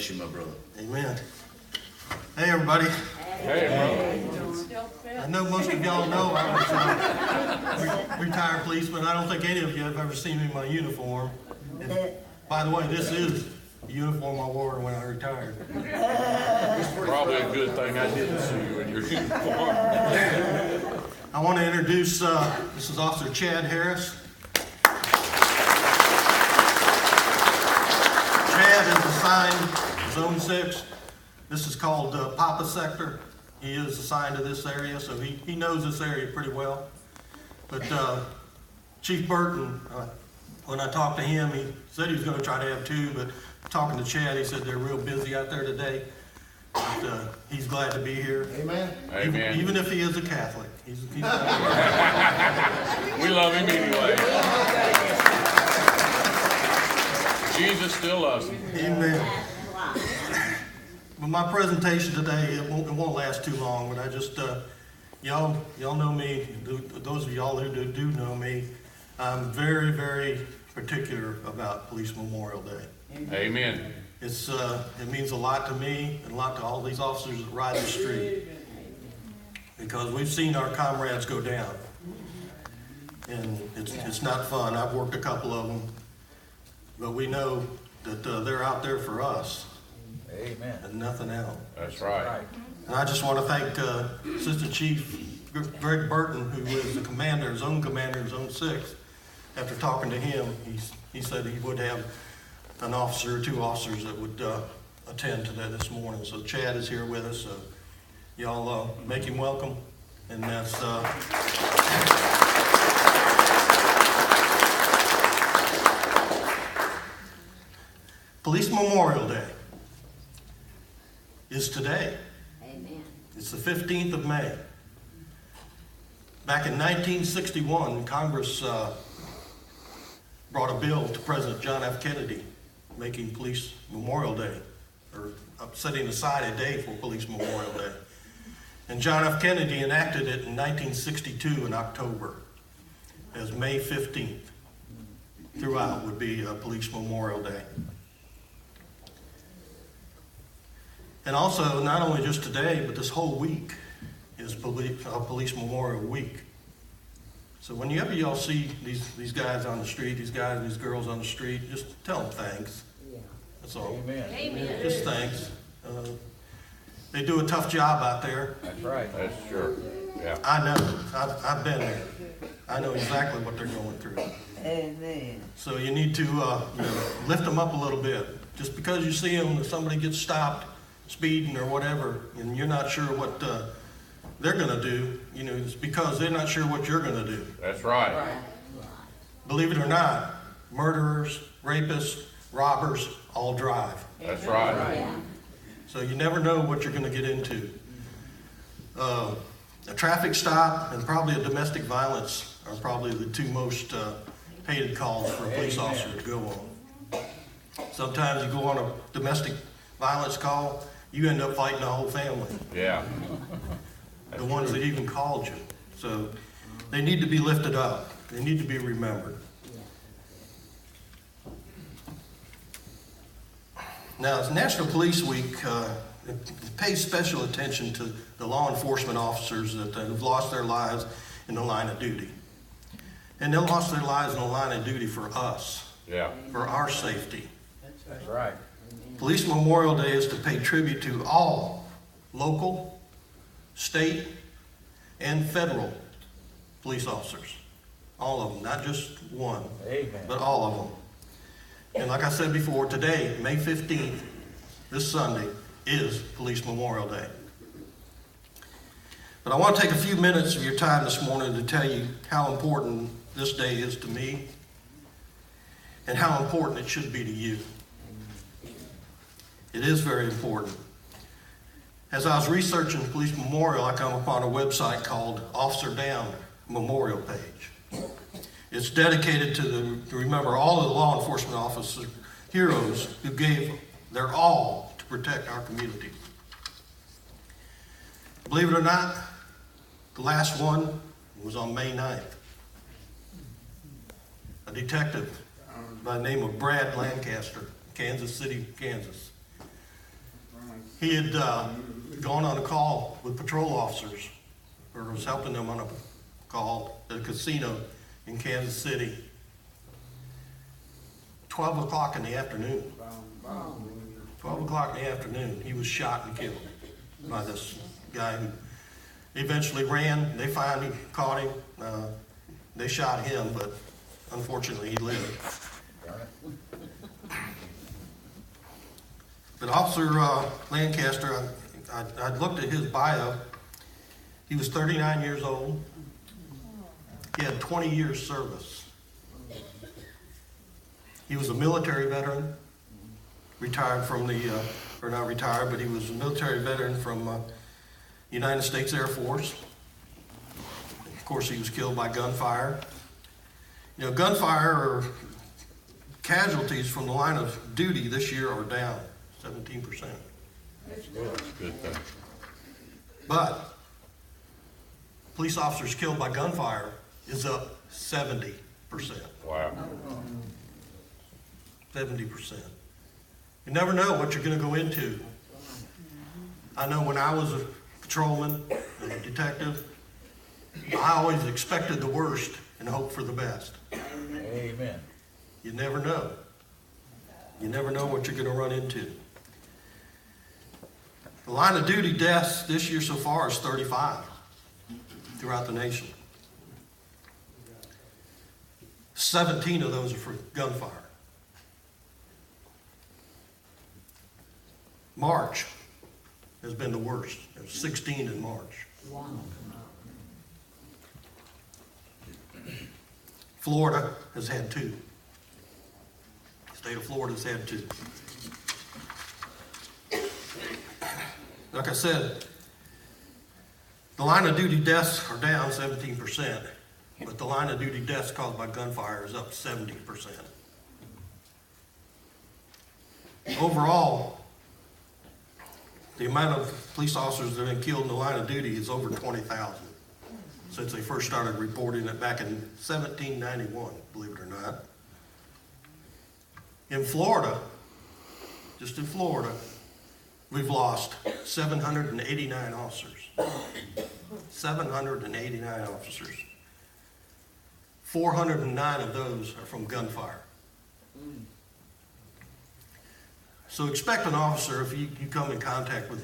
bless you, my brother. Amen. Hey, everybody. Hey, I know most of y'all know I was a retired policeman. I don't think any of you have ever seen me in my uniform. And by the way, this is the uniform I wore when I retired. probably a good thing I didn't see you in your uniform. I want to introduce, this is Officer Chad Harris. Chad is assigned Zone 6. This is called Papa Sector. He is assigned to this area, so he knows this area pretty well. But Chief Burton, when I talked to him, he said he was going to try to have two, but talking to Chad, he said they're real busy out there today. But he's glad to be here. Amen. Amen. Even if he is a Catholic. He's glad. We love him anyway. Jesus still loves him. Amen. But my presentation today, it won't last too long, but I just, y'all know me, those of y'all who do know me, I'm very, very particular about Police Memorial Day. Amen. It means a lot to me and a lot to all these officers that ride the street, because we've seen our comrades go down, and it's not fun. I've worked a couple of them, but we know that they're out there for us. Amen. And nothing else. That's right. And I just want to thank Assistant Chief Greg Burton, who is the commander, his own commander in Zone 6. After talking to him, he said he would have an officer or two officers that would attend to that this morning. So Chad is here with us, so y'all make him welcome. And that's Police Memorial Day is today. Amen. It's the 15th of May. Back in 1961, Congress brought a bill to President John F. Kennedy making Police Memorial Day, or setting aside a day for Police Memorial Day. And John F. Kennedy enacted it in 1962 in October as May 15th. Throughout would be Police Memorial Day. And also, not only just today, but this whole week is Police Memorial Week. So whenever y'all see these guys on the street, these guys and these girls on the street, just tell them thanks. That's all. Amen. Amen. Just thanks. They do a tough job out there. That's right. That's sure. Yeah. I know. I've been there. I know exactly what they're going through. Amen. So you need to lift them up a little bit. Just because you see them, if somebody gets stopped speeding or whatever, and you're not sure what they're going to do, it's because they're not sure what you're going to do. That's right. Believe it or not, murderers, rapists, robbers all drive. That's right. So you never know what you're going to get into. A traffic stop and probably a domestic violence are probably the two most hated calls for a police officer to go on. Sometimes you go on a domestic violence call, you end up fighting the whole family, Yeah. the ones that even called you. So they need to be lifted up. They need to be remembered. Now, it's National Police Week. It pays special attention to the law enforcement officers that have lost their lives in the line of duty. And they lost their lives in the line of duty for us, Yeah. for our safety. That's right. Police Memorial Day is to pay tribute to all local, state, and federal police officers. All of them, not just one, Amen. but all of them. And like I said before, today, May 15th, this Sunday, is Police Memorial Day. But I want to take a few minutes of your time this morning to tell you how important this day is to me and how important it should be to you. It is very important. As I was researching Police Memorial, I come upon a website called Officer Down Memorial Page. It's dedicated to remember all of the law enforcement officers, heroes who gave their all to protect our community. Believe it or not, the last one was on May 9th. A detective by the name of Brad Lancaster, Kansas City, Kansas. He had gone on a call with patrol officers, or was helping them on a call at a casino in Kansas City. 12 o'clock in the afternoon. 12 o'clock in the afternoon, he was shot and killed by this guy who eventually ran. They finally caught him. They shot him, but unfortunately he lived. Darn it. But Officer Lancaster, I looked at his bio. He was 39 years old. He had 20 years service. He was a military veteran, retired from the, or not retired, but he was a military veteran from United States Air Force. Of course, he was killed by gunfire. You know, gunfire or casualties from the line of duty this year are down 17%. That's a good thing. But police officers killed by gunfire is up 70%. Wow. 70%. You never know what you're going to go into. I know when I was a patrolman and a detective, I always expected the worst and hoped for the best. Amen. You never know. You never know what you're going to run into. The line of duty deaths this year so far is 35 throughout the nation. 17 of those are for gunfire. March has been the worst. There was 16 in March. Florida has had 2. The state of Florida has had 2. Like I said, the line of duty deaths are down 17%, but the line of duty deaths caused by gunfire is up 70%. Overall, the amount of police officers that have been killed in the line of duty is over 20,000 since they first started reporting it back in 1791, believe it or not. In Florida, just in Florida, we've lost 789 officers. 789 officers. 409 of those are from gunfire. So expect an officer, if you come in contact with him,